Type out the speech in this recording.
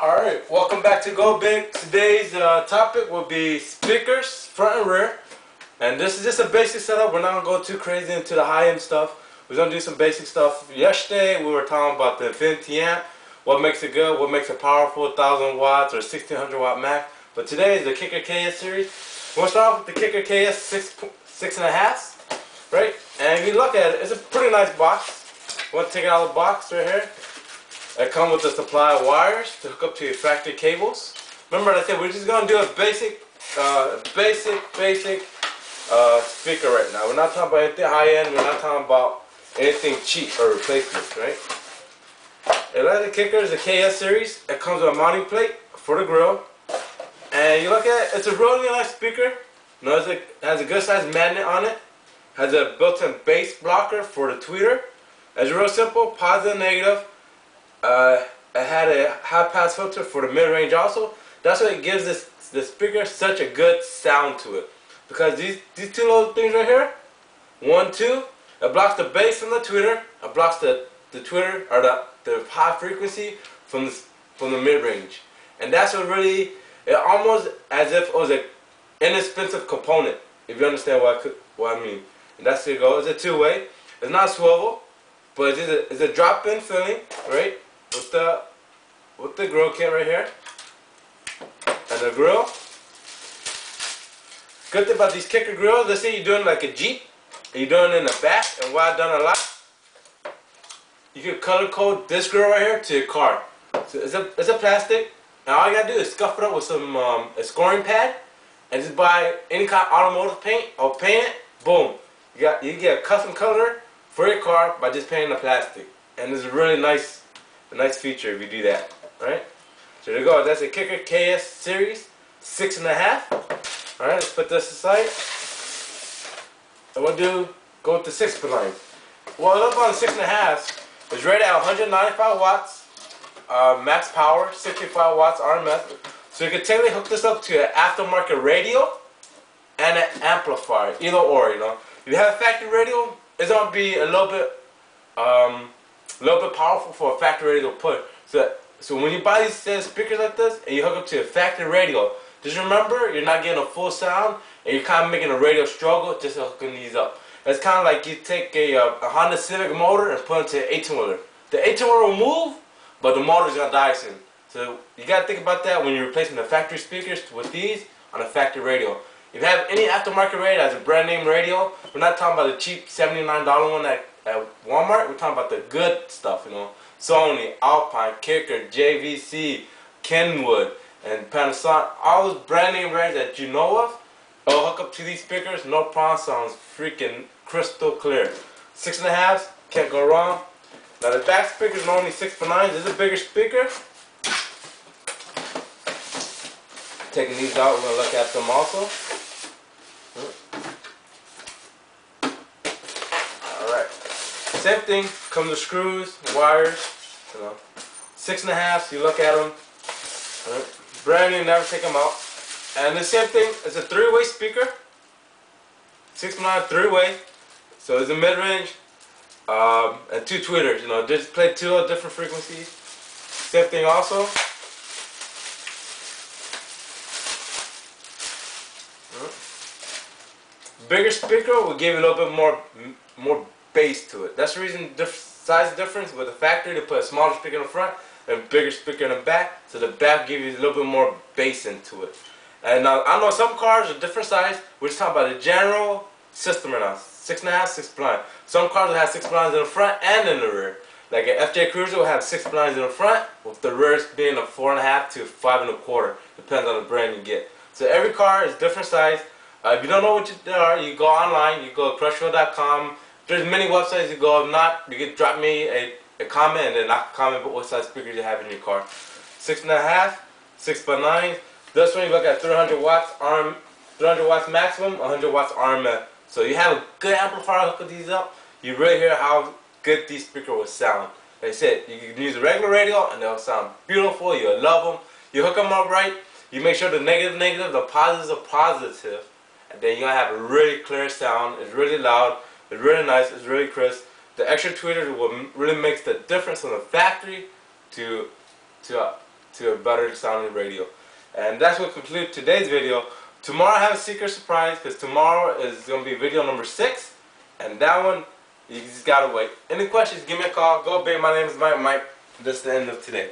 Alright, welcome back to Go Big. Today's topic will be speakers, front and rear. And this is just a basic setup. We're not going to go too crazy into the high-end stuff. We're going to do some basic stuff. Yesterday we were talking about the infinity amp, what makes it good, what makes it powerful, 1000 watts or 1600 watt max. But today is the Kicker KS series. We'll start off with the Kicker KS 6.5, right? And if you look at it, it's a pretty nice box. We'll take it out of the box right here. It comes with a supply of wires to hook up to your factory cables. Remember, I said we're just gonna do a basic speaker right now. We're not talking about anything high end. We're not talking about anything cheap or replacements, right? And like the Kicker is the KS series. It comes with a mounting plate for the grill, and you look at it, it's a really nice speaker. Notice it has a good size magnet on it. Has a built-in bass blocker for the tweeter. It's real simple, positive, negative. It had a high pass filter for the mid-range also. That's what it gives the speaker such a good sound to it. Because these two little things right here, 1, 2, it blocks the bass from the tweeter. It blocks the tweeter or the high frequency from the mid-range. And that's what really, it almost as if it was an inexpensive component, if you understand what I mean. And that's the goal. It's a two-way. It's not swivel, but it's a drop-in filling, right? With the grill kit right here, and the grill. Good thing about these Kicker grills, let's say you're doing like a Jeep, and you're doing it in the back, and what I've done a lot, you can color code this grill right here to your car. So it's a plastic, and all you gotta do is scuff it up with some a scoring pad, and just buy any kind of automotive paint or paint it. Boom, you get a custom color for your car by just painting the plastic, and it's a really nice feature if you do that, right? So there you go. That's a Kicker KS series 6.5. All right, let's put this aside. And we'll go with the 6.9. Well, up on 6.5 is rated at 195 watts, max power, 65 watts RMS. So you can technically hook this up to an aftermarket radio and an amplifier, either or. You know, if you have a factory radio, it's gonna be a little bit powerful for a factory radio to put. So when you buy these speakers like this and you hook up to a factory radio, just remember you're not getting a full sound, and you're kind of making a radio struggle just hooking these up. It's kind of like you take a Honda Civic motor and put it into an 18-wheeler. The 18-wheeler will move, but the motor's gonna die soon. So you gotta think about that when you're replacing the factory speakers with these on a factory radio. If you have any aftermarket radio as a brand name radio, we're not talking about the cheap $79 one at Walmart. We're talking about the good stuff, you know. Sony, Alpine, Kicker, JVC, Kenwood, and Panasonic. All those brand name radios that you know of, it'll hook up to these speakers, no problem. Sounds freaking crystal clear. 6.5, can't go wrong. Now the back speakers are only 6.9. This is a bigger speaker. Taking these out, we're gonna look at them also. Same thing, comes with screws, wires, you know. 6.5, you look at them, right? Brand new, never take them out. And the same thing, it's a 3-way speaker, 6.9 3-way, so it's a mid-range, and 2 tweeters, you know, just play 2 different frequencies. Same thing also. Bigger speaker will give you a little bit more bass to it. That's the reason size difference with the factory. They put a smaller speaker in the front and a bigger speaker in the back, so the back gives you a little bit more bass into it. And now I know some cars are different size. We're just talking about the general system right now. 6.5, 6.9. Some cars will have 6.9s in the front and in the rear. Like an FJ Cruiser will have 6.9s in the front, with the rear being a 4.5 to 5.25. Depends on the brand you get. So every car is different size. If you don't know what they are, you go online. You go to crushfield.com. There's many websites you go. If not, you can drop me a comment, and then I can comment what size speakers you have in your car. 6.5, 6.9. This one you look at 300 watts maximum, 100 watts RMS. So you have a good amplifier, hook these up. You really hear how good these speakers will sound. Like I said, you can use a regular radio and they'll sound beautiful. You'll love them. You hook them up right. You make sure the negative, the positives are positive, and then you're gonna have a really clear sound. It's really loud. It's really nice, it's really crisp. The extra tweeters will really makes the difference from the factory to to a better sounding radio. And that's what concludes today's video. Tomorrow I have a secret surprise, because tomorrow is going to be video number 6, and that one you just gotta wait. Any questions, give me a call. Go big. My name is Mike. That's the end of today.